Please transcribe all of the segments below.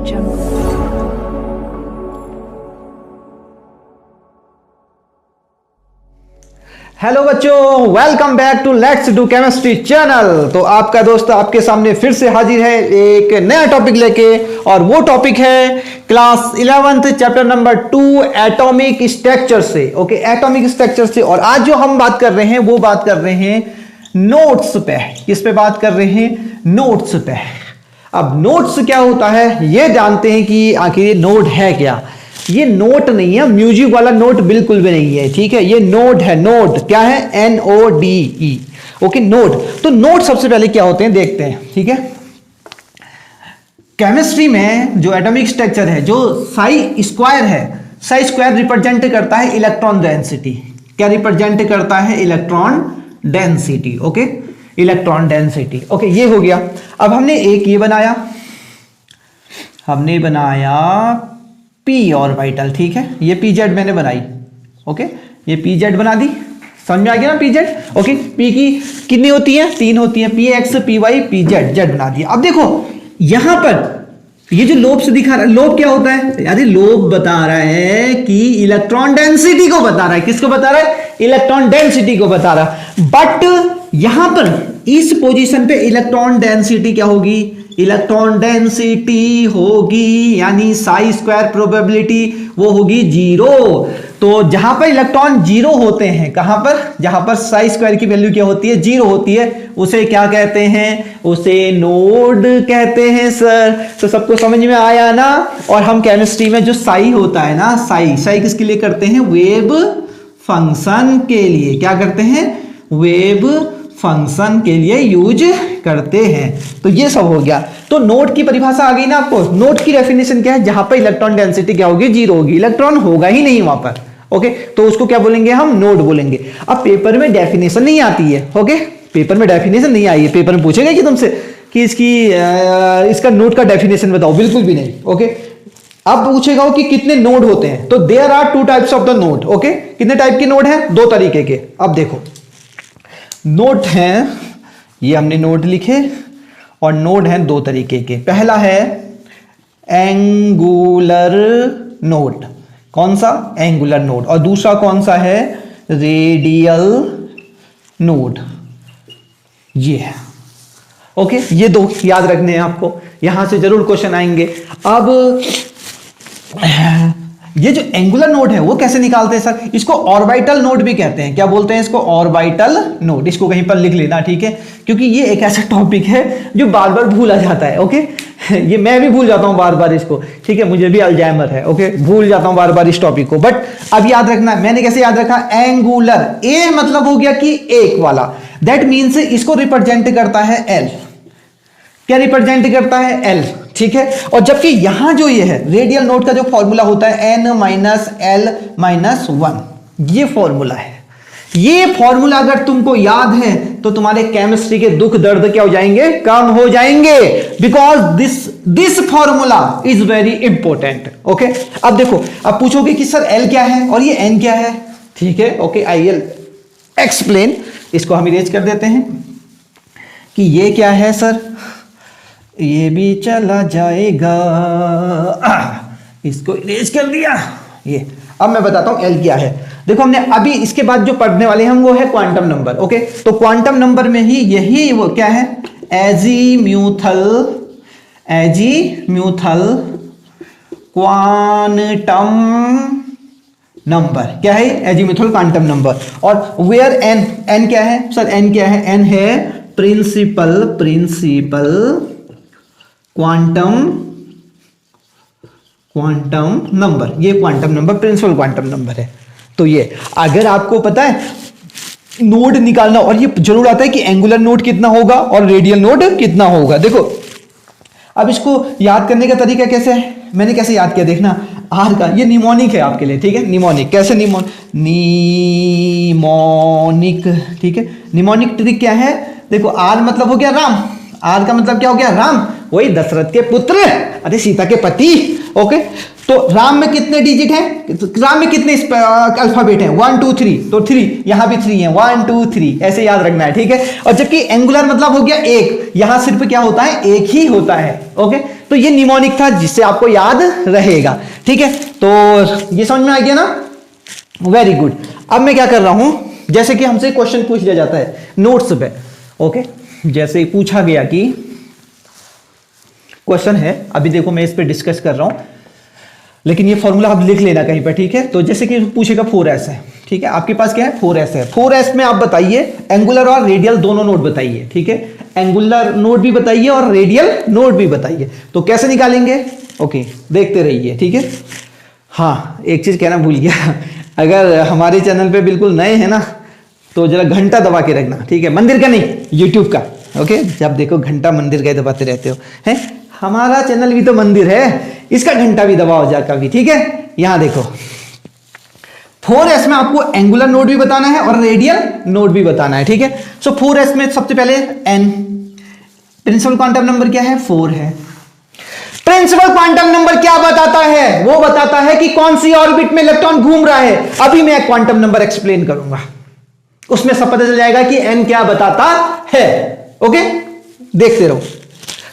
Hello बच्चों, welcome back to let's do chemistry channel. तो आपका दोस्त आपके सामने फिर से हाजिर है एक नया टॉपिक लेके, और वो टॉपिक है class 11th chapter number 2 atomic structure से। ओके, एटॉमिक स्ट्रक्चर से। और आज जो हम बात कर रहे हैं वो बात कर रहे हैं नोट्स पे। किस पे बात कर रहे हैं? नोट्स पे। अब नोट्स क्या होता है ये जानते हैं कि आखिर ये नोट है क्या। ये नोट नहीं है, म्यूजिक वाला नोट बिल्कुल भी नहीं है, ठीक है। ये नोट है। नोट क्या है? NODE। Okay, note. तो नोट सबसे पहले क्या होते हैं देखते हैं, ठीक है। केमिस्ट्री में जो एटॉमिक स्ट्रक्चर है, जो साई स्क्वायर है, साई स्क्वायर रिप्रेजेंट करता है इलेक्ट्रॉन डेंसिटी। क्या रिप्रेजेंट करता है? Electron density. Okay, electron density. Okay, ये हो गया। अब हमने एक ये बनाया, हमने बनाया पी ऑर्बिटल, ठीक है। ये पीजेड मैंने बनाई। ओके, ये पीजेड बना दी। समझ में आ गया ना पीजेड? ओके, पी की कितनी होती है? 3 होती है। PX PY PZ, जेड बना दिया। अब देखो यहां पर ये जो लोब से दिखा रहा है, लोब क्या होता है? यार लोब बता रहा है कि इलेक्ट्रॉन डेंसिटी को बता रहा है। किसको बता रहा है? इलेक्ट्रॉन डेंसिटी को बता रहा है। बट यहां पर इस पोजीशन पे इलेक्ट्रॉन डेंसिटी क्या होगी? इलेक्ट्रॉन डेंसिटी होगी, यानी साई स्क्वायर प्रोबेबिलिटी वो होगी 0। तो जहां पर इलेक्ट्रॉन 0 होते हैं, कहां पर? जहां पर साई स्क्वायर की वैल्यू क्या होती है? 0 होती है, उसे क्या कहते हैं? उसे नोड कहते हैं सर। तो सबको समझ में आया ना। और हम केमिस्ट्री में जो साई होता है ना, साई किसके लिए करते हैं? वेव फंक्शन के लिए। क्या करते हैं? वेव फंक्शन के लिए यूज करते हैं। तो ये सब हो गया। तो नोड की परिभाषा आ गई ना आपको। नोड की डेफिनेशन क्या है? जहां पर इलेक्ट्रॉन डेंसिटी क्या होगी? 0 होगी, इलेक्ट्रॉन होगा ही नहीं वहां पर। ओके, तो उसको क्या बोलेंगे हम? नोड बोलेंगे। अब पेपर में डेफिनेशन नहीं आती है। ओके, पेपर में डेफिनेशन नहीं आई है। पेपर में पूछेगा कि तुमसे कि इसका नोड का डेफिनेशन बताओ, बिल्कुल भी नहीं। ओके, अब पूछेगा कि कितने नोड होते हैं। तो there are 2 types of the node. Okay, कितने टाइप के नोड हैं? 2 तरीके के। अब देखो नोड हैं, ये हमने नोड लिखे, और नोड हैं 2 तरीके के। पहला है एंगुलर नोड। कौन सा? Angular node. और दूसरा कौन सा है? Radial node. ये है। ओके, ये 2 याद रखने हैं आपको, यहां से जरूर क्वेश्चन आएंगे। अब ये जो एंगुलर नोड है वो कैसे निकालते हैं सर? इसको ऑर्बिटल नोड भी कहते हैं। क्या बोलते हैं इसको? Orbital node. इसको कहीं पर लिख लेना, ठीक है, क्योंकि ये एक ऐसा टॉपिक है जो बार बार भूला जाता है। ओके, ये मैं भी भूल जाता हूं बार बार इसको, ठीक है, मुझे भी अल्जाइमर है। ओके, भूल जाता हूं बार बार इस टॉपिक को। बट अब याद रखना, मैंने कैसे याद रखा? एंगुलर, ए मतलब हो गया कि एक वाला। दैट मीन्स इसको रिप्रेजेंट करता है L। क्या रिप्रेजेंट करता है? L, ठीक है। और जबकि यहां जो ये है रेडियल नोड का जो फॉर्मूला होता है N-L-1, ये फॉर्मूला है। ये फॉर्मूला अगर तुमको याद है तो तुम्हारे केमिस्ट्री के दुख दर्द क्या हो जाएंगे? कम हो जाएंगे। Because this formula is very important. Okay, अब देखो, अब पूछोगे कि सर L क्या है और ये N क्या है, ठीक है। Okay, I will explain. इसको हम इरेज कर देते हैं कि ये क्या है सर, ये भी चला जाएगा। इसको इरेज कर दिया। ये अब मैं बताता हूं L क्या है। देखो, हमने अभी इसके बाद जो पढ़ने वाले हैं हम वो है क्वांटम नंबर। ओके, तो क्वांटम नंबर में ही यही वो क्या है? Azimuthal quantum number. क्या है? Azimuthal quantum number. और वेयर n क्या है सर? n क्या है? n है प्रिंसिपल क्वांटम नंबर। ये quantum number principal quantum number है। तो ये अगर आपको पता है नोड निकालना, और ये जरूर आता है कि एंगुलर नोड कितना होगा और रेडियल नोड कितना होगा। देखो, अब इसको याद करने का तरीका कैसे है? मैंने कैसे याद किया देखना। आर का ये निमोनिक है आपके लिए, ठीक है। निमोनिक कैसे? निमोनिक, ठीक है। निमोनिक ट्रिक क्या है? देखो, आर मतलब हो गया राम। आर का मतलब क्या हो गया? राम, वही दशरथ के पुत्र, अरे सीता के पति। ओके, तो राम में कितने डिजिट हैं? राम में कितने अल्फाबेट हैं? 1 2 3। तो 3 यहां भी 3 है, 1 2 3 ऐसे याद रखना है, ठीक है। और जबकि एंगुलर मतलब हो गया एक, यहां सिर्फ क्या होता है? एक ही होता है। ओके, तो ये निमोनिक था जिससे आपको याद रहेगा, ठीक है। तो ये समझ में आ गया ना, वेरी गुड। अब मैं क्या कर रहा हूं, जैसे कि हमसे क्वेश्चन पूछ लिया जाता है नोट्स पे, ओके। जैसे पूछा गया कि क्वेश्चन है, अभी देखो मैं इस पे डिस्कस कर रहा हूं, लेकिन ये फॉर्मूला आप लिख लेना कहीं पर, ठीक है। तो जैसे कि पूछेगा 4s है, ठीक है, आपके पास क्या है 4s है। 4s में आप बताइए एंगुलर और रेडियल दोनों नोड बताइए, ठीक है। एंगुलर नोड भी बताइए और रेडियल नोड भी बताइए। तो कैसे निकालेंगे, ओके, देखते रहिए, ठीक है। हाँ, एक चीज कहना भूल गया, अगर हमारे चैनल पे बिल्कुल नए हैं ना तो जरा घंटा दबा के रखना, ठीक है। मंदिर का नहीं, यूट्यूब का, ओके। जब देखो घंटा मंदिर का दबाते रहते हो, हैं। हमारा चैनल भी तो मंदिर है, इसका घंटा भी दबाओ जा कभी, ठीक है। यहां देखो 4s में आपको एंगुलर नोड भी बताना है और रेडियल नोड भी बताना है, ठीक है। सो 4s में सबसे पहले n, प्रिंसिपल क्वांटम नंबर क्या है 4 है। प्रिंसिपल क्वांटम नंबर क्या बताता है, वो बताता है कि कौन सी ऑर्बिट में इलेक्ट्रॉन घूम रहा है। अभी मैं क्वांटम नंबर एक्सप्लेन करूंगा, उसमें सब पता चल जाएगा कि n क्या बताता है, ओके। देखते रहो।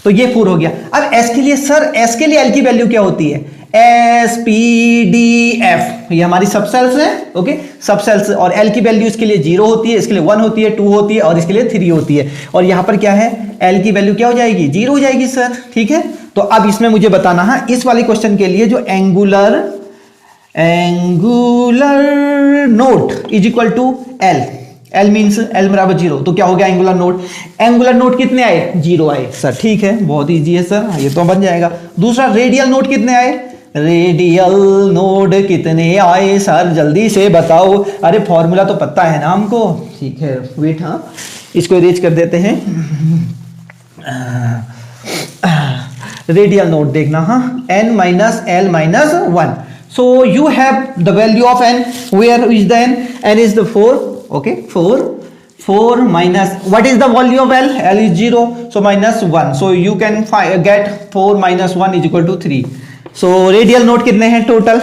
तो ये 4 हो गया। अब s के लिए, सर s के लिए l की वैल्यू क्या होती है, s p d f, ये हमारी सब सेल्स है, ओके, सब सेल्स। और l की वैल्यू इसके लिए 0 होती है, इसके लिए 1 होती है, 2 होती है और इसके लिए 3 होती है। और यहां पर क्या है, l की वैल्यू क्या हो जाएगी, 0 हो जाएगी सर, ठीक है। तो अब इसमें मुझे बताना है, इस वाले क्वेश्चन के लिए जो angular node is equal to l, L means L बराबर 0, तो क्या हो गया एंगुलर नोड। एंगुलर नोड कितने आए, 0 आए सर, ठीक है, बहुत इजी है सर, ये तो बन जाएगा। दूसरा रेडियल नोड कितने आए, रेडियल नोड कितने आए सर, जल्दी से बताओ। अरे फॉर्मूला तो पता है ना हमको, ठीक है, वेट, हाँ इसको इरेज कर देते हैं। रेडियल नोड देखना, हाँ, n minus l minus 1। So you have the value of n, where is the n is the 4, okay, 4 minus what is the value of l is 0, so minus 1, so you can get 4 minus 1 is equal to 3। so radial node कितने हैं total,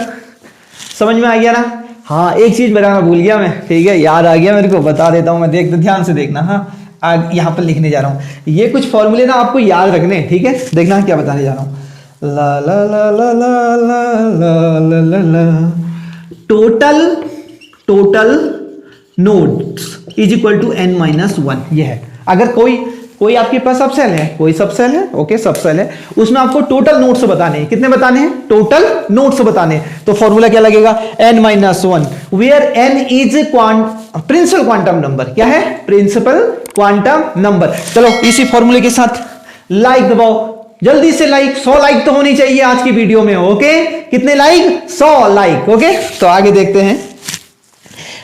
समझ में आ गया ना। हाँ, एक चीज बताना भूल गया मैं, ठीक है, याद आ गया मेरे को, बता देता हूं मैं, देख ध्यान से देखना। हाँ, यहां पर लिखने जा रहा हूं, ये कुछ फॉर्मूले ना आपको याद रखने, ठीक है। देखना क्या बताने जा रहा हूं, ला ला ला ला ला ला ला ला, total nodes is equal to n minus 1, ये है। अगर कोई आपके पास सबसेल है, कोई सबसेल है, ओके, सबसेल है, उसमें आपको टोटल नोड्स बताने हैं। कितने बताने हैं, टोटल नोड्स बताने हैं। तो फॉर्मूला क्या लगेगा, n minus 1, where n is principal quantum number, क्या है, प्रिंसिपल क्वांटम नंबर। चलो इसी फॉर्मूले के साथ लाइक दबाओ, जल्दी से लाइक, 100 लाइक तो होनी चाहिए आज की वीडियो में, ओके। कितने लाइक, 100 लाइक, ओके। तो आगे देखते हैं।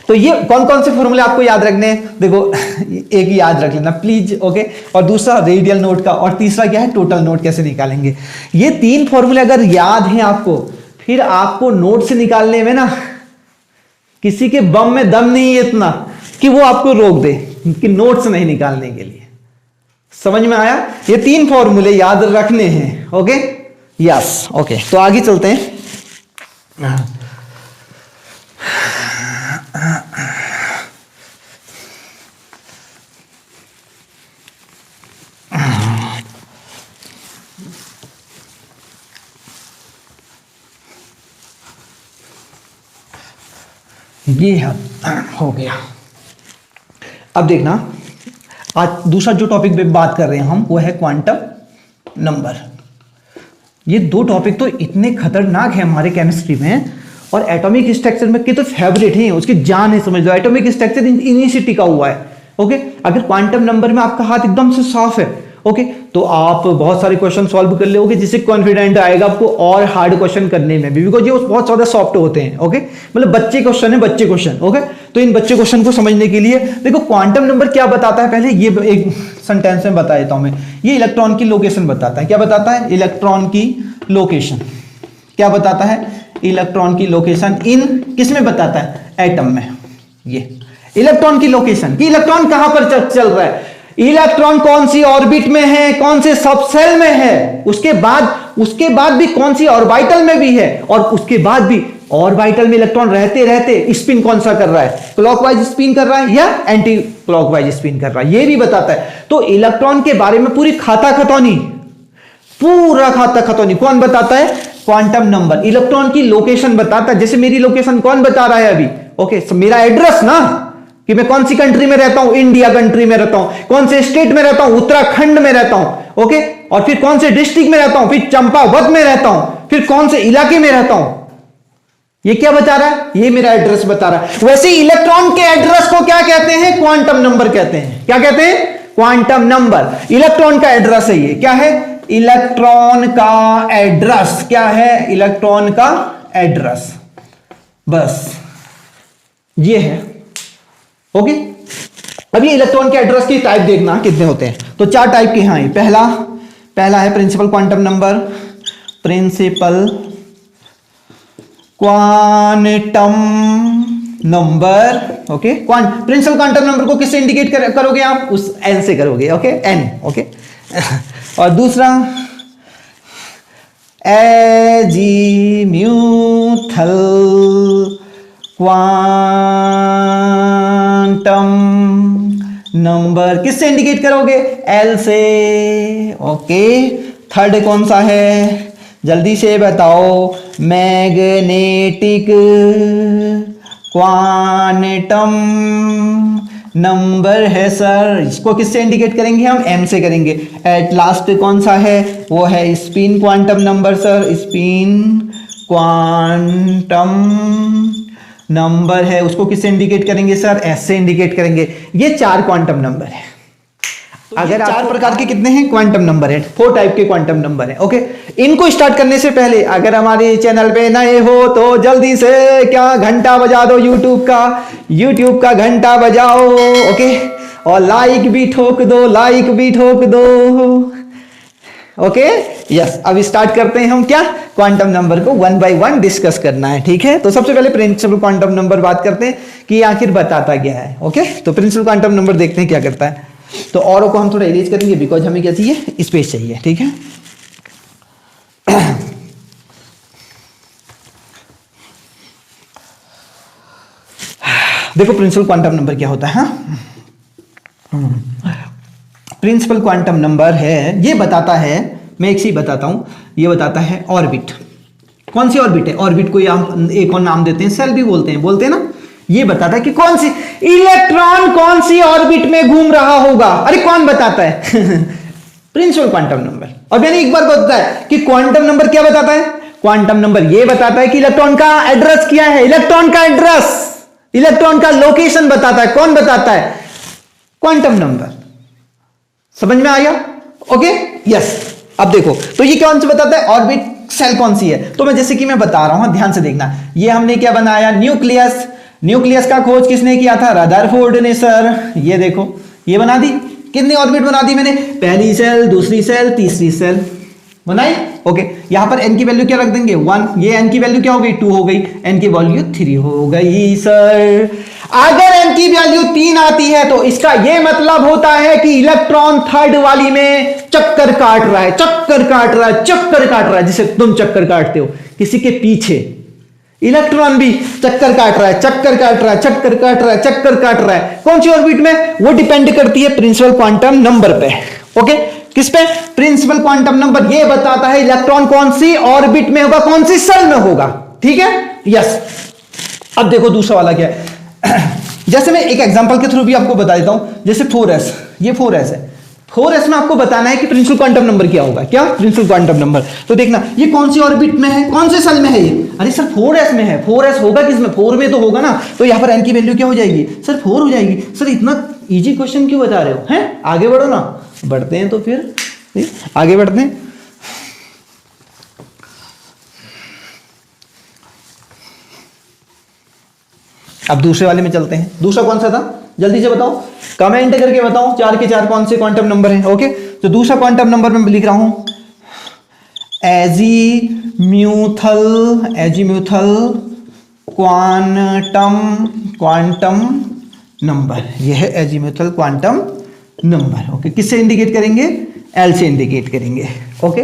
तो ये कौन कौन से फॉर्मूले आपको याद रखने हैं, देखो एक ही याद रख लेना प्लीज, ओके। और दूसरा रेडियल नोड का, और तीसरा क्या है, टोटल नोड कैसे निकालेंगे। ये 3 फॉर्मूले अगर याद हैं आपको, फिर आपको नोड से निकालने में ना किसी के बम में दम नहीं है इतना कि वो आपको रोक दे कि नोट से नहीं निकालने के लिए। समझ में आया, ये 3 फॉर्मूले याद रखने हैं, ओके, यस, ओके। तो आगे चलते हैं। ये हो गया। अब देखना, आज दूसरा जो टॉपिक पे बात कर रहे हैं हम, वो है क्वांटम नंबर। ये 2 टॉपिक तो इतने खतरनाक है हमारे केमिस्ट्री में, और एटॉमिक स्ट्रक्चर में के तो फेवरेट हैं, उसकी जान है, समझ लो। एटॉमिक स्ट्रक्चर इन्हीं से टिका हुआ है, ओके। अगर क्वांटम नंबर में आपका हाथ एकदम से साफ है, ओके, तो आप बहुत सारे क्वेश्चन सॉल्व कर लोगे, जिससे कॉन्फिडेंट आएगा आपको और हार्ड क्वेश्चन करने में भी, बिकॉज ये बहुत ज्यादा सॉफ्ट होते हैं, ओके। मतलब बच्चे क्वेश्चन है, बच्चे क्वेश्चन, ओके। तो इन बच्चे क्वेश्चन को समझने के लिए देखो क्वांटम नंबर क्या बताता है, पहले ये एक सेंटेंस में बता देता हूं मैं। ये इलेक्ट्रॉन की लोकेशन बताता है। क्या बताता है, इलेक्ट्रॉन की लोकेशन। क्या बताता है, इलेक्ट्रॉन की लोकेशन इन किस में बताता है, एटम में। ये इलेक्ट्रॉन की लोकेशन कि इलेक्ट्रॉन कहां पर चल रहा है, इलेक्ट्रॉन कौन सी ऑर्बिट में है, कौन से सबसेल में है, उसके बाद भी कौन सी ऑर्बिटल में भी है, और उसके बाद भी ऑर्बिटल में इलेक्ट्रॉन रहते रहते स्पिन कौन सा कर रहा है, क्लॉकवाइज स्पिन कर रहा है या एंटी क्लॉकवाइज स्पिन कर रहा है, ये भी बताता है। तो इलेक्ट्रॉन के बारे में पूरी खाता खतौनी पूरा खाता खतौनी कौन बताता है? Quantum number. इलेक्ट्रॉन की लोकेशन बताता है, जैसे मेरी लोकेशन कौन बता रहा है अभी? ओके, मेरा एड्रेस ना, कि मैं कौन सी कंट्री में रहता हूं, इंडिया कंट्री में रहता हूं, कौन से स्टेट में रहता हूं, उत्तराखंड में रहता हूं, ओके, और फिर कौन से डिस्ट्रिक्ट में रहता हूं, फिर चंपावत में रहता हूं, फिर कौन से इलाके में रहता हूं, ये क्या बता रहा है? ये मेरा एड्रेस बता रहा है। वैसे इलेक्ट्रॉन के एड्रेस को क्या कहते हैं? क्वांटम नंबर कहते हैं। क्या कहते हैं? Quantum number. इलेक्ट्रॉन का एड्रेस है ये। क्या है? इलेक्ट्रॉन का एड्रेस। क्या है? इलेक्ट्रॉन का एड्रेस। बस ये है। ओके, अब ये इलेक्ट्रॉन के एड्रेस की टाइप देखना कितने होते हैं। तो 4 टाइप के हैं। पहला है principal quantum number. Principal quantum number, okay. Principal quantum number को किससे इंडिकेट करोगे आप? उस एन से करोगे, ओके, एन, ओके। और दूसरा एजीम्यूथल क्वांटम नंबर किससे इंडिकेट करोगे? एल से, ओके। थर्ड कौन सा है? जल्दी से बताओ। मैग्नेटिक क्वांटम नंबर है सर। इसको किससे इंडिकेट करेंगे हम? एम से करेंगे। एट लास्ट कौन सा है? वो है spin quantum number sir. Spin quantum number है, उसको किससे इंडिकेट करेंगे सर? एस से इंडिकेट करेंगे। ये 4 क्वांटम नंबर है। तो अगर 4 प्रकार के कितने हैं? क्वांटम नंबर है। 4 टाइप के क्वांटम नंबर है, ओके। इनको स्टार्ट करने से पहले अगर हमारे चैनल पे नए हो तो जल्दी से क्या घंटा बजा दो, यूट्यूब का घंटा बजाओ, ओके। और लाइक भी ठोक दो, ओके, यस। अब स्टार्ट करते हैं हम क्या? क्वांटम नंबर को 1 बाय 1 डिस्कस करना है, ठीक है। तो सबसे पहले प्रिंसिपल क्वांटम नंबर बात करते हैं कि आखिर बताता क्या है, ओके। तो प्रिंसिपल क्वांटम नंबर देखते हैं क्या करता है। तो और को हम थोड़ा इरेज करेंगे बिकॉज हमें क्या चाहिए? स्पेस चाहिए, ठीक है। देखो प्रिंसिपल क्वांटम नंबर क्या होता है। प्रिंसिपल क्वांटम नंबर है, ये बताता है, मैं एक चीज बताता हूं, ये बताता है ऑर्बिट। कौन सी ऑर्बिट है? ऑर्बिट को एक और नाम देते हैं, सेल भी बोलते हैं ना। ये बताता है कि कौन सी इलेक्ट्रॉन कौन सी ऑर्बिट में घूम रहा होगा। अरे कौन बताता है? Principal quantum number. और मैंने एक बार बताया कि क्वांटम नंबर क्या बताता है? क्वांटम नंबर ये बताता है कि इलेक्ट्रॉन का एड्रेस क्या है। इलेक्ट्रॉन का एड्रेस, इलेक्ट्रॉन का लोकेशन बताता है। कौन बताता है? Quantum number. समझ में आया? Okay, yes. अब देखो, तो ये कौन सा बताता है? ऑर्बिट सेल कौन सी है। तो मैं जैसे कि मैं बता रहा हूं, ध्यान से देखना। ये हमने क्या बनाया? न्यूक्लियस का खोज किसने किया था? रदरफोर्ड ने सर। ये देखो, ये बना दी। कितनी ऑर्बिट बना दी मैंने? पहली सेल, दूसरी सेल, तीसरी सेल बनाई, ओके। यहां पर n की वैल्यू क्या रख देंगे? 1। ये n की वैल्यू क्या हो गई? 2 हो गई। n की वैल्यू 3 हो गई सर। अगर n की वैल्यू 3 आती है तो इसका यह मतलब होता है कि इलेक्ट्रॉन थर्ड वाली में चक्कर काट रहा है, जिसे तुम चक्कर काटते हो। किसी के पीछे इलेक्ट्रॉन भी चक्कर काट रहा है। कौन सी ऑर्बिट में? वो डिपेंड करती है प्रिंसिपल क्वांटम नंबर पे, ओके। किस पे? प्रिंसिपल क्वांटम नंबर ये बताता है इलेक्ट्रॉन कौन सी ऑर्बिट में होगा, कौन सी सेल में होगा, ठीक है, यस। अब देखो दूसरा वाला क्या है। जैसे मैं एक एग्जांपल के थ्रू भी आपको बता देता हूं। जैसे 4s, ये 4s है। 4s में आपको बताना है कि प्रिंसिपल क्वांटम नंबर क्या होगा। क्या? Principal quantum number. तो देखना, ये कौन सी ऑर्बिट में है, कौन से सेल में है ये? अरे सर 4s में है। 4s होगा किसमें? 4 में तो होगा ना। तो यहां पर n की वैल्यू क्या हो जाएगी सर? 4 हो जाएगी। सर इतना इजी क्वेश्चन क्यों बता रहे हो? हैं, आगे बढ़ो ना। बढ़ते हैं तो फिर आगे बढ़ते हैं। अब दूसरे वाले में चलते हैं। दूसरा कौन सा था? जल्दी से बताओ, कमेंट करके बताओ। 4 के 4 कौन से क्वांटम नंबर हैं? ओके, तो दूसरा क्वांटम नंबर में लिख रहा हूं एजीम्यूथल क्वांटम नंबर। यह है एजीम्यूथल क्वांटम नंबर, ओके। किससे इंडिकेट करेंगे? एल से इंडिकेट करेंगे, ओके।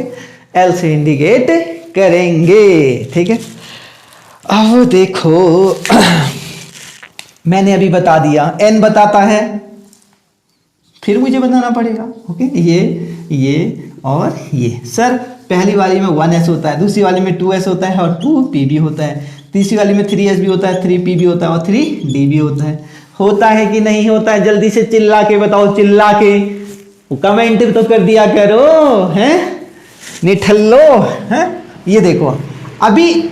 एल से इंडिकेट करेंगे, ठीक है। अब देखो मैंने अभी बता दिया, n बताता है, फिर मुझे बताना पड़ेगा, ओके। ये और ये सर पहली वाली में 1s होता है, दूसरी वाली में 2s होता है और 2p भी होता है, तीसरी वाली में 3s भी होता है, 3p भी होता है और 3d भी होता है कि नहीं होता है? जल्दी से चिल्ला के बताओ, चिल्ला के कमेंट तो कर दिया करो, हैं निठल्लो, हैं। ये देखो अभी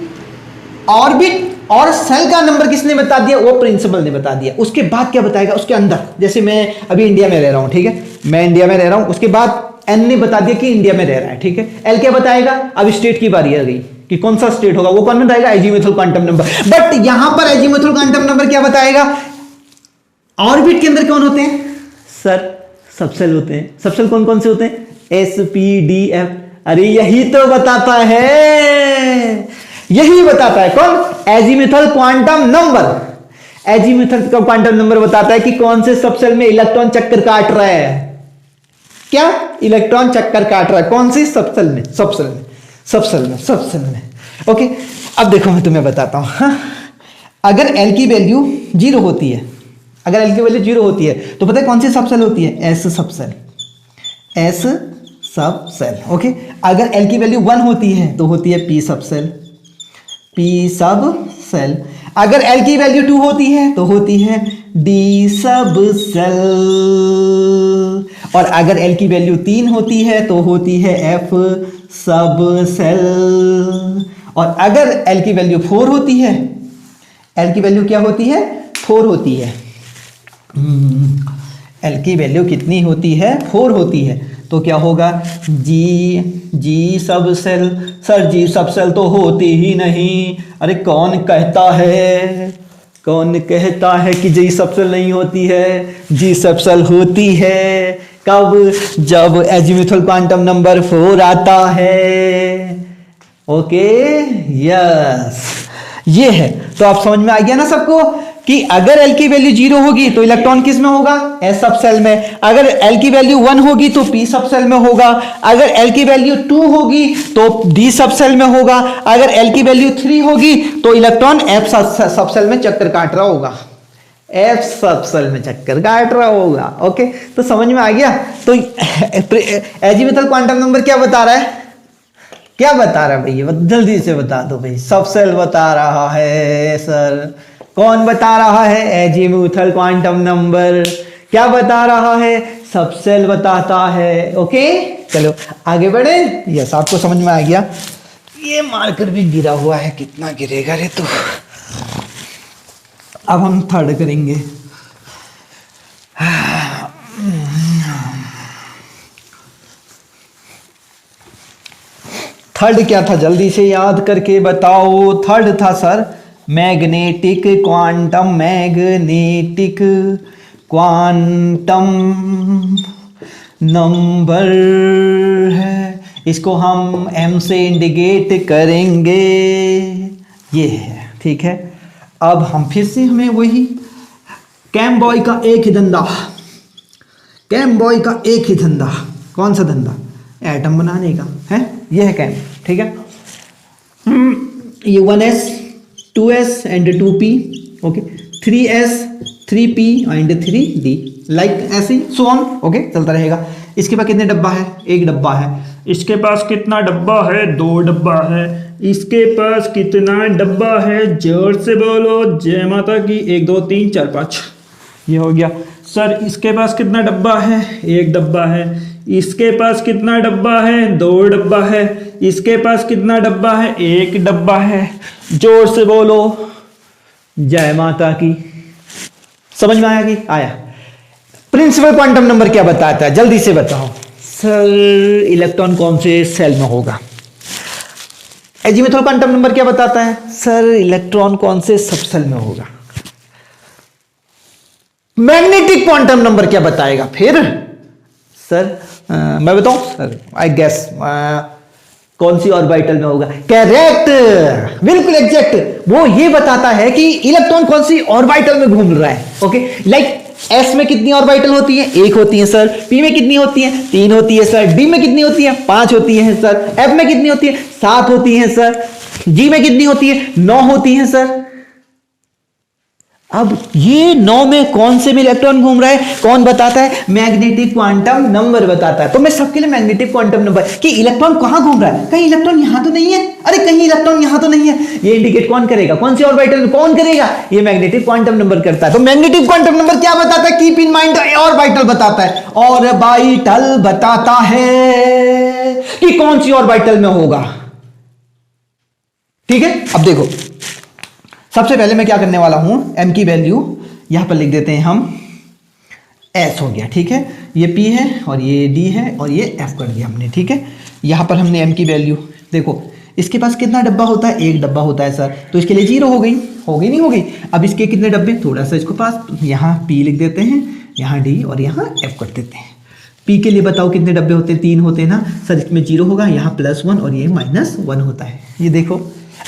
ऑर्बिट और सेल का नंबर किसने बता दिया? वो प्रिंसिपल ने बता दिया। उसके बाद क्या बताएगा उसके अंदर? जैसे मैं अभी इंडिया में रह रहा हूं, ठीक है, मैं इंडिया में रह रहा हूं, उसके बाद एन ने बता दिया कि इंडिया में रह रहा है, ठीक है। एल क्या बताएगा? अब स्टेट की बारी आ गई कि कौन सा स्टेट होगा, वो कौन बताएगा? Azimuthal quantum number. बट यहां पर एजीमुथल क्वांटम नंबर क्या बताएगा? ऑर्बिट के अंदर कौन होते हैं सर? सबसेल होते हैं। सबसेल कौन कौन से होते हैं? S P D F. अरे यही तो बताता है, यही बताता है कौन? Azimuthal quantum number. एजीमुथल का क्वांटम नंबर बताता है कि कौन से सबसेल में इलेक्ट्रॉन चक्कर काट रहा है। क्या इलेक्ट्रॉन चक्कर काट रहा है? कौन सी सबसेल में? सबसेल में। ओके, अब देखो मैं तुम्हें बताता हूं। हाँ? अगर एल की वैल्यू 0 होती है, अगर एल की वैल्यू 0 होती है तो पता है कौन सी सबसेल होती है? S subshell. ओके, अगर एल की वैल्यू 1 होती है तो होती है पी सबसेल। अगर एल की वैल्यू 2 होती है तो होती है डी सबसेल। और अगर एल की वैल्यू 3 होती है तो होती है एफ सबसेल। और अगर एल की वैल्यू 4 होती है, एल की वैल्यू क्या होती है? 4 होती है। एल की वैल्यू कितनी होती है? 4 होती है। तो क्या होगा? जी सबसेल। सर जी सबसेल तो होती ही नहीं। अरे कौन कहता है कि जी सबसेल नहीं होती है? जी सबसेल होती है। कब? जब एजीमुथल क्वांटम नंबर 4 आता है। ओके, यस, ये है। तो आप समझ में आ गया ना सबको कि अगर एल की वैल्यू 0 होगी तो इलेक्ट्रॉन किस में होगा? एस सबसेल में। अगर एल की वैल्यू 1 होगी तो पी सबसेल में होगा। अगर एल की वैल्यू 2 होगी तो डी सबसेल में होगा। अगर एल की वैल्यू 3 होगी तो इलेक्ट्रॉन एफ सबसेल में चक्कर काट रहा होगा। एफ सबसेल में चक्कर काट रहा होगा। ओके, तो समझ में आ गया? तो एजीमुथल क्वांटम नंबर क्या बता रहा है? क्या बता रहा है भैया? जल्दी से बता दो भाई। सबसेल बता रहा है सर। कौन बता रहा है? Azimuthal quantum number. क्या बता रहा है? सबसेल बताता है। ओके, चलो आगे बढ़े। यस, आपको समझ में आ गया। ये मार्कर भी गिरा हुआ है, कितना गिरेगा रे? तो अब हम थर्ड करेंगे। थर्ड क्या था? जल्दी से याद करके बताओ। थर्ड था सर मैग्नेटिक क्वांटम नंबर है। इसको हम एम से इंडिकेट करेंगे। ये है, ठीक है। अब हम फिर से हमें वही कैम बॉय का एक ही धंधा। कौन सा धंधा? एटम बनाने का है। ये है कैम, ठीक है। ये 1s 2s and 2p, okay, 3s 3p and 3d, like ऐसे सो ऑन। ओके, चलता रहेगा। इसके पास कितने डब्बा है? एक डब्बा है। इसके पास कितना डब्बा है? 2 डब्बा है। इसके पास कितना डब्बा है? जोर से बोलो, जय माता की। 1 2 3 4 5, ये हो गया। सर इसके पास कितना डब्बा है? 1 डब्बा है। इसके पास कितना डब्बा है? 2 डब्बा है। इसके पास कितना डब्बा है? 1 डब्बा है। जोर से बोलो, जय माता की। समझ में आया कि आया? प्रिंसिपल क्वांटम नंबर क्या बताता है? जल्दी से बताओ सर। इलेक्ट्रॉन कौन से सेल में होगा? एजीमुथल क्वांटम नंबर क्या बताता है? सर इलेक्ट्रॉन कौन से सबसेल में होगा? मैग्नेटिक क्वांटम नंबर क्या बताएगा फिर? सर मैं बताऊं सर, आई गेस कौन सी ऑर्बिटल में होगा? करेक्ट, बिल्कुल एग्जैक्ट। वो ये बताता है कि इलेक्ट्रॉन कौन सी ऑर्बिटल में घूम रहा है। ओके, लाइक एस में कितनी ऑर्बिटल होती है? 1 होती है सर। पी में कितनी होती है? 3 होती है सर। डी में कितनी होती है? 5 होती है सर। एफ में कितनी होती है? 7 होती है सर। जी में कितनी होती है? 9 होती है सर। अब ये 9 में कौन से में इलेक्ट्रॉन घूम रहा है, कौन बताता है? मैग्नेटिक क्वांटम नंबर बताता है। तो मैं सबके लिए मैग्नेटिक क्वांटम नंबर कि इलेक्ट्रॉन कहां घूम रहा है, कहीं इलेक्ट्रॉन यहां तो नहीं है, अरे कहीं इलेक्ट्रॉन यहां तो नहीं है, ये इंडिकेट कौन करेगा, कौन सी ऑर्बिटल कौन करेगा, ये मैग्नेटिक क्वांटम नंबर करता है। तो मैग्नेटिक क्वांटम नंबर क्या बताता है? कीप इन माइंड ऑर्बिटल बताता है, ऑर्बिटल बताता है कि कौन सी ऑर्बिटल में होगा। ठीक है, अब देखो सबसे पहले मैं क्या करने वाला हूं, m की वैल्यू यहां पर लिख देते हैं हम, s हो गया। ठीक है, ये p है और ये d है और ये f कर दिया हमने। ठीक है, यहां पर हमने m की वैल्यू देखो, इसके पास कितना डब्बा होता है? एक डब्बा होता है सर, तो इसके लिए 0 हो गई, नहीं हो गई। अब इसके कितने डब्बे, थोड़ा सा इसको पास, यहाँ p लिख देते हैं, यहाँ d और यहाँ f कर देते हैं। p के लिए बताओ कितने डब्बे होते हैं? 3 होते हैं ना सर, इसमें 0 होगा, यहाँ +1 और ये -1 होता है। ये देखो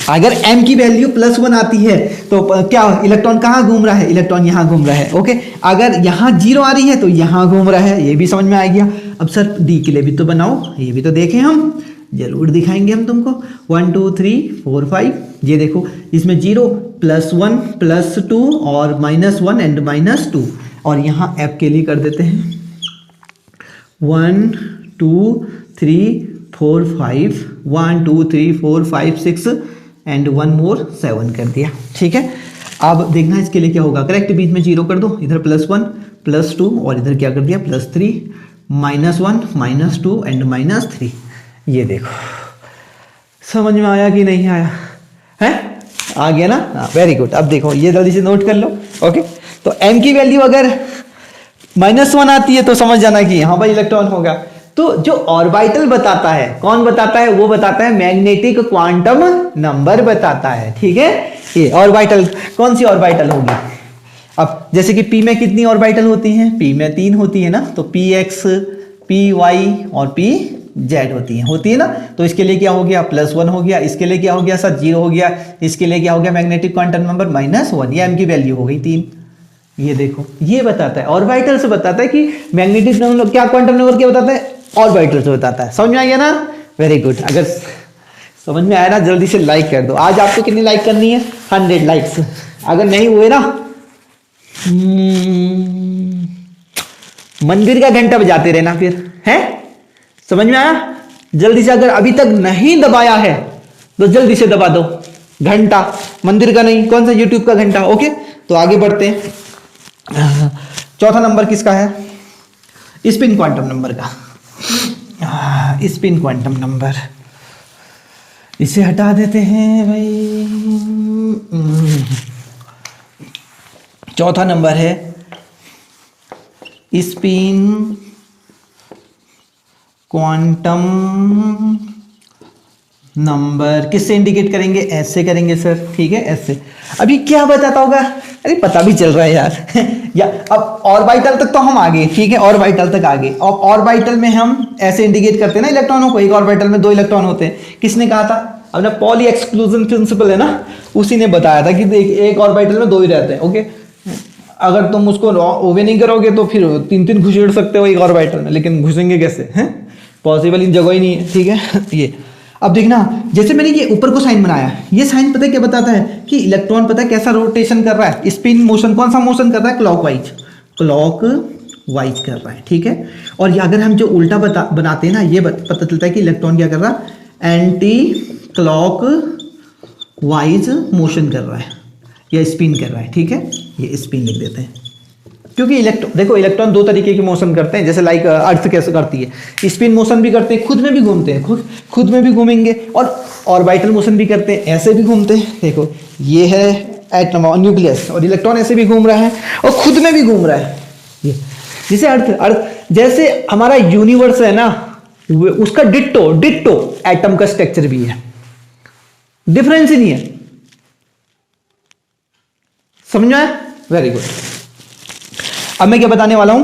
अगर m की वैल्यू +1 आती है तो क्या इलेक्ट्रॉन कहाँ घूम रहा है? इलेक्ट्रॉन यहाँ घूम रहा है। ओके, अगर यहाँ 0 आ रही है तो यहाँ घूम रहा है, ये भी समझ में आ गया। अब सर d के लिए भी तो बनाओ, ये भी तो देखें, हम जरूर दिखाएंगे हम तुमको। 1 2 3 4 5, ये देखो इसमें 0 +1 +2 और -1 एंड -2, और यहाँ f के लिए कर देते हैं 1 2 3 4 5, 1 2 3 4 5 6 एंड 1 मोर 7 कर दिया। ठीक है, अब देखना इसके लिए क्या होगा, करेक्ट, बीच में 0 कर दो, इधर +1 +2 और इधर क्या कर दिया +3, -1 -2 एंड -3। ये देखो समझ में आया कि नहीं आया है? आ गया ना, वेरी गुड। अब देखो ये जल्दी से नोट कर लो। ओके, तो m की वैल्यू अगर -1 आती है तो समझ जाना कि यहाँ पर इलेक्ट्रॉन होगा। तो जो ऑर्बिटल बताता है, कौन बताता है? वो बताता है मैग्नेटिक क्वांटम नंबर बताता है। ठीक है, ये ऑर्बिटल कौन सी ऑर्बिटल होगी? अब जैसे कि p में कितनी ऑर्बिटल होती हैं? p में 3 होती है ना, तो px py और pz होती है ना। तो इसके लिए क्या हो गया, +1 हो गया, इसके लिए क्या हो गया सर 0 हो गया, इसके लिए क्या हो गया मैग्नेटिक क्वांटम नंबर -1, ये m की वैल्यू हो गई 3। ये देखो ये बताता है, ऑर्बिटल से बताता है कि मैग्नेटिक नंबर क्या, क्वांटम नंबर क्या बताता है? ऑर्बिटल से बताता है। समझ में आ गया ना, वेरी गुड। अगर समझ में आया ना जल्दी से लाइक कर दो। आज आपको कितनी लाइक करनी है? 100 लाइक्स। अगर नहीं हुए ना मंदिर का घंटा बजाते रहना फिर, है? समझ में आया? जल्दी से, अगर अभी तक नहीं दबाया है तो जल्दी से दबा दो घंटा, मंदिर का नहीं, कौन सा, यूट्यूब का घंटा। ओके, तो आगे बढ़ते हैं। चौथा नंबर किसका है? स्पिन क्वांटम नंबर का। स्पिन क्वांटम नंबर, इसे हटा देते हैं भाई। चौथा नंबर है स्पिन क्वांटम नंबर। किससे इंडिकेट करेंगे? ऐसे करेंगे सर। ठीक है, ऐसे। अभी क्या बताता होगा? अरे पता भी चल रहा है यार। या अब ऑर्बिटल तक तो हम आगे, ठीक है, ऑर्बिटल तक आगे। और ऑर्बिटल में हम ऐसे इंडिकेट करते हैं ना इलेक्ट्रॉनों को, एक ऑर्बिटल में 2 इलेक्ट्रॉन होते हैं। किसने कहा था? अपना पॉली एक्सक्लूजन प्रिंसिपल है ना, उसी ने बताया था कि एक ऑर्बिटल में 2 ही रहते हैं। ओके, अगर तुम उसको ओवे नहीं करोगे तो फिर 3 घुसेड़ सकते हो एक ऑर्बिटल में, लेकिन घुसेंगे कैसे? हैं, पॉसिबल इन जगह ही नहीं है। ठीक है, ये अब देखना, जैसे मैंने ये ऊपर को साइन बनाया, ये साइन पता है क्या बताता है? कि इलेक्ट्रॉन पता है कैसा रोटेशन कर रहा है, स्पिन मोशन। कौन सा मोशन कर रहा है? क्लॉकवाइज कर रहा है। ठीक है, और ये अगर हम जो उल्टा बनाते हैं ना, ये पता चलता है कि इलेक्ट्रॉन क्या कर रहा है, एंटी क्लॉक वाइज मोशन कर रहा है या स्पिन कर रहा है। ठीक है, ये स्पिन लिख देते हैं, क्योंकि इलेक्ट्रॉन 2 तरीके की मोशन करते हैं। जैसे लाइक अर्थ कैसे करती है, स्पिन मोशन भी करते हैं, खुद में भी घूमते हैं, खुद में भी घूमेंगे, और ऑर्बिटल मोशन भी करते हैं, ऐसे भी घूमते हैं। देखो ये है एटम और न्यूक्लियस, और इलेक्ट्रॉन ऐसे भी घूम रहा है और खुद में भी घूम रहा है। ये जैसे अर्थ जैसे हमारा यूनिवर्स है ना, उसका डिट्टो एटम का स्ट्रक्चर भी है, डिफरेंस ही नहीं है। समझ में आया? Very good. अब मैं क्या बताने वाला हूं,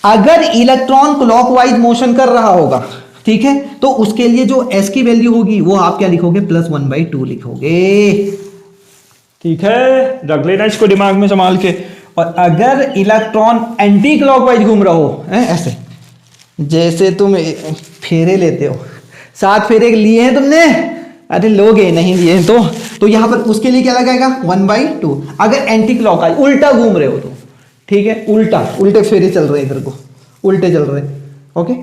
अगर इलेक्ट्रॉन क्लॉकवाइज मोशन कर रहा होगा, ठीक है, तो उसके लिए जो s की वैल्यू होगी वो आप क्या लिखोगे? +1/2 लिखोगे। ठीक है, रख लेना इसको दिमाग में संभाल के। और अगर इलेक्ट्रॉन एंटी क्लॉकवाइज घूम रहा हो, ऐसे जैसे तुम फेरे लेते हो, 7 फेरे लिए हैं तुमने, अरे लोगे नहीं लिए हैं तो तो यहाँ पर उसके लिए क्या लगाएगा 1/2। अगर एंटी क्लॉकवाइज उल्टा घूम रहे हो तो ठीक है, उल्टे फेरे चल रहे हैं, इधर को उल्टे चल रहे हैं, ओके,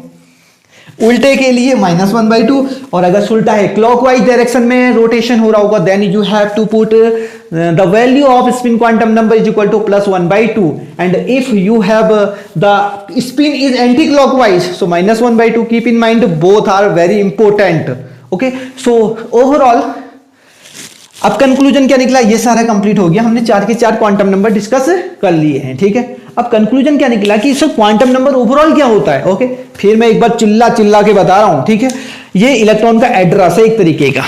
उल्टे के लिए -1/2। और अगर उल्टा है क्लॉकवाइज डायरेक्शन में रोटेशन हो रहा होगा, then you have to put the value of spin quantum number is equal to +1/2 and if you have the spin is anti clockwise so -1/2। Keep in mind both are very important, okay. So overall अब conclusion क्या निकला, ये सारा complete हो गया, हमने 4 के 4 quantum number discuss कर लिए हैं, ठीक है। अब कंक्लूजन क्या निकला कि इसका क्वांटम नंबर ओवरऑल क्या होता है, ओके। फिर मैं एक बार चिल्ला के बता रहा हूं, ठीक है। ये इलेक्ट्रॉन का एड्रेस है एक तरीके का,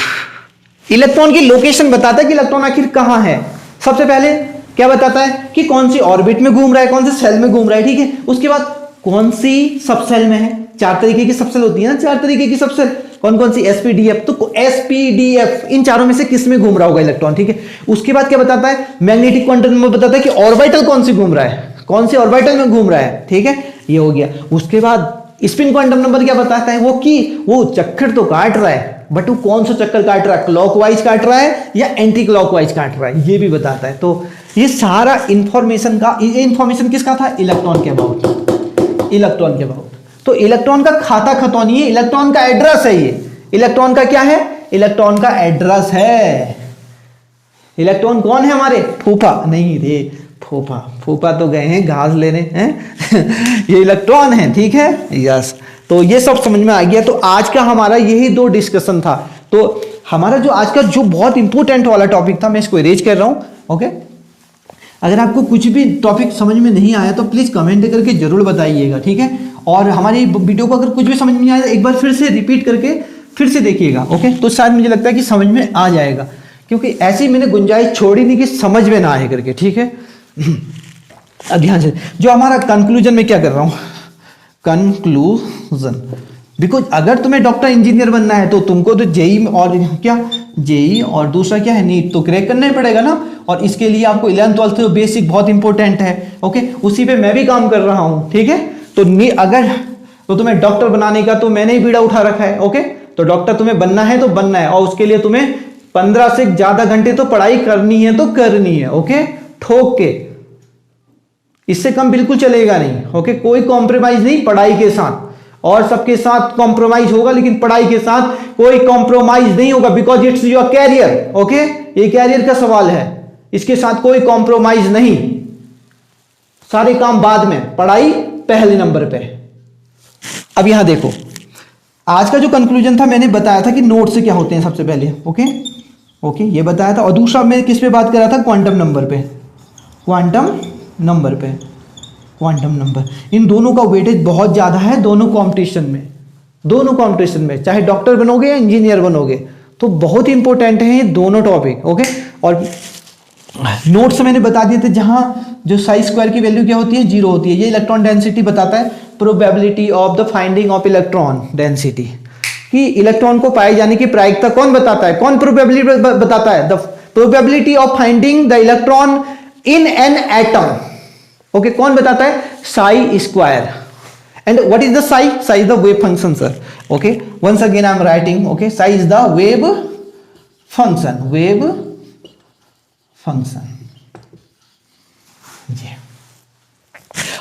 इलेक्ट्रॉन की लोकेशन बताता है कि इलेक्ट्रॉन आखिर कहां है। सबसे पहले क्या बताता है कि कौन सी ऑर्बिट में घूम रहा है, कौन से सेल में घूम रहा है, ठीक है। उसके बाद कौन सी सबसेल में है, 4 तरीके की सबसेल होती है ना, 4 तरीके की सबसेल, कौन सी sp-df, तो sp-df इन चारों में से किस में घूम रहा होगा इलेक्ट्रॉन, ठीक है। उसके बाद क्या बताता है, मैग्नेटिक क्वांटम नंबर बताता है कि ऑर्बिटल कौन सी घूम रहा है, कौन सी ऑर्बिटल में घूम रहा है, ठीक है, ये हो गया। उसके बाद स्पिन क्वांटम नंबर क्या बताता है, वो चक्कर तो काट रहा है, बट वो कौन सा चक्कर काट रहा है, क्लॉकवाइज काट रहा है या एंटी क्लॉकवाइज काट रहा है, ये भी बताता है। तो ये सारा इंफॉर्मेशन किसका था, इलेक्ट्रॉन के अबाउट। तो इलेक्ट्रॉन का खाता खतौनी है, इलेक्ट्रॉन का एड्रेस है, ये इलेक्ट्रॉन का क्या है, इलेक्ट्रॉन का एड्रेस है। इलेक्ट्रॉन कौन है हमारे, फूफा नहीं रे, फूफा तो गए हैं घास लेने हैं ये इलेक्ट्रॉन है, ठीक है, यस। तो ये सब समझ में आ गया। तो आज का हमारा यही 2 डिस्कशन था। तो हमारा जो आज का जो बहुत इंपॉर्टेंट वाला टॉपिक था, मैं इसको इरेज कर रहा हूं, ओके। अगर आपको कुछ भी टॉपिक समझ में नहीं आया तो प्लीज कमेंट करके जरूर बताइएगा, ठीक है। और हमारी वीडियो को अगर कुछ भी समझ में नहीं आया एक बार फिर से रिपीट करके फिर से देखिएगा, ओके। तो शायद मुझे लगता है कि समझ में आ जाएगा, क्योंकि ऐसी मैंने गुंजाइश छोड़ी नहीं कि समझ में ना आए करके, ठीक है। अब ध्यान से जो हमारा कंक्लूजन में क्या कर रहा हूं, कंक्लूजन, बिकॉज अगर तुम्हें डॉक्टर इंजीनियर बनना है तो तुमको तो जेई और क्या, जेई और दूसरा क्या है, नीट तो क्रैक करना ही पड़ेगा ना। और इसके लिए आपको 11th 12th बेसिक बहुत इंपॉर्टेंट है, ओके। उसी पे मैं भी काम कर रहा हूं, ठीक है। तो अगर तो तुम्हें डॉक्टर बनाने का तो मैंने ही बीड़ा उठा रखा है, ओके। तो डॉक्टर तुम्हें बनना है तो बनना है, और उसके लिए तुम्हें 15 से ज्यादा घंटे तो पढ़ाई करनी है तो करनी है, ओके, ठोक के, इससे कम बिल्कुल चलेगा नहीं, ओके। कोई कॉम्प्रोमाइज नहीं पढ़ाई के साथ, और सबके साथ कॉम्प्रोमाइज होगा लेकिन पढ़ाई के साथ कोई कॉम्प्रोमाइज नहीं होगा, because it's your career, okay. ये कैरियर का सवाल है, इसके साथ कोई कॉम्प्रोमाइज नहीं, सारे काम बाद में, पढ़ाई पहले नंबर पे। अब यहां देखो, आज का जो कंक्लूजन था मैंने बताया था कि नोट से क्या होते हैं सबसे पहले, ओके, ये बताया था। और दूसरा मैं किस पे बात कर रहा था, क्वांटम नंबर। इन दोनों का वेटेज बहुत ज्यादा है, दोनों कॉम्पिटिशन में, चाहे डॉक्टर बनोगे या इंजीनियर बनोगे, तो बहुत इंपॉर्टेंट है ये दोनों टॉपिक, ओके। और नोट्स मैंने बता दिए थे, जहां जो साई स्क्वायर की वैल्यू क्या होती है, 0 होती है। ये इलेक्ट्रॉन डेंसिटी बताता है, probability of the finding of electron density, कि इलेक्ट्रॉन को पाए जाने की प्रायिकता कौन बताता है, कौन प्रोबेबिलिटी बताता है, the probability of finding the electron in an atom, okay, कौन बताता है, psi square. And what is the psi is the wave function, sir, okay. Once again I am writing, okay, psi is the wave function,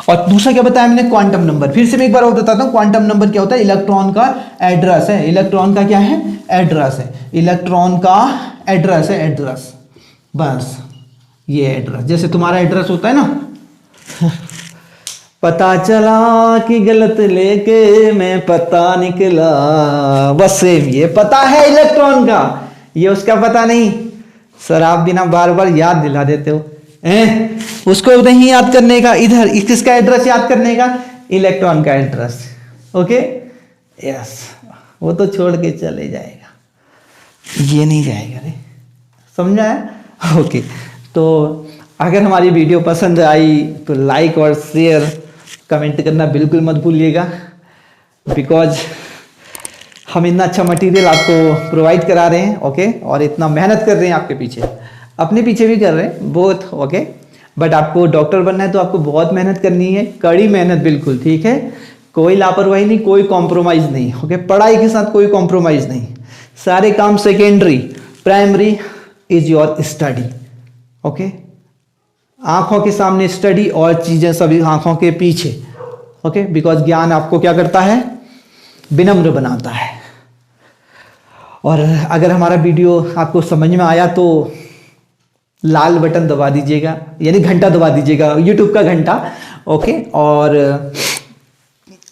और दूसरा क्या बताया मैंने, quantum number. फिर से मैं एक बार और बताता हूं, क्वांटम नंबर क्या होता है, इलेक्ट्रॉन का एड्रेस है, इलेक्ट्रॉन का क्या है, एड्रेस है, इलेक्ट्रॉन का एड्रेस है, एड्रेस, बस ये एड्रेस, जैसे तुम्हारा एड्रेस होता है ना पता चला कि गलत लेके मैं पता निकला, बस सेम ये पता है इलेक्ट्रॉन का, ये उसका पता नहीं। सर आप बिना बार बार याद दिला देते हो, उसको नहीं याद करने का, इधर किसका एड्रेस याद करने का, इलेक्ट्रॉन का एड्रेस, ओके, यस। वो तो छोड़ के चले जाएगा, ये नहीं जाएगा रे, समझा है, ओके। तो अगर हमारी वीडियो पसंद आई तो लाइक और शेयर कमेंट करना बिल्कुल मत भूलिएगा, बिकॉज हम इतना अच्छा मटेरियल आपको प्रोवाइड करा रहे हैं, ओके, और इतना मेहनत कर रहे हैं आपके पीछे, अपने पीछे भी कर रहे हैं बोथ, ओके। बट आपको डॉक्टर बनना है तो आपको बहुत मेहनत करनी है, कड़ी मेहनत बिल्कुल, ठीक है। कोई लापरवाही नहीं, कोई कॉम्प्रोमाइज नहीं, ओके। पढ़ाई के साथ कोई कॉम्प्रोमाइज नहीं, सारे काम secondary, primary is your study. Okay, आंखों के सामने स्टडी और चीजें सभी आंखों के पीछे। ओके, बिकॉज ज्ञान आपको क्या करता है, विनम्र बनाता है। और अगर हमारा वीडियो आपको समझ में आया तो लाल बटन दबा दीजिएगा, यानी घंटा दबा दीजिएगा, यूट्यूब का घंटा। ओके, और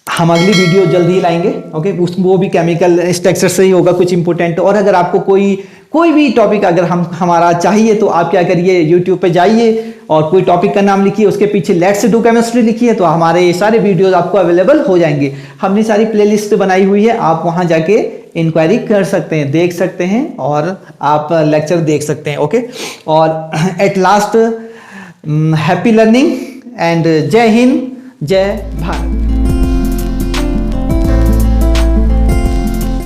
हम अगली वीडियो जल्दी ही लाएंगे। ओके, वो भी केमिकल स्ट्रक्चर से ही होगा कुछ इंपॉर्टेंट। और अगर आपको कोई भी टॉपिक अगर हमारा चाहिए तो आप क्या करिए, यूट्यूब पे जाइए और कोई टॉपिक का नाम लिखिए, उसके पीछे लेट्स डू केमिस्ट्री लिखिए, तो हमारे ये सारे वीडियोस आपको अवेलेबल हो जाएंगे। हमने सारी प्लेलिस्ट बनाई हुई है, आप वहां जाके इंक्वायरी कर सकते हैं, देख सकते हैं और आप लेक्चर देख सकते हैं। ओके, और at last happy learning and जय हिंद, जय भारत।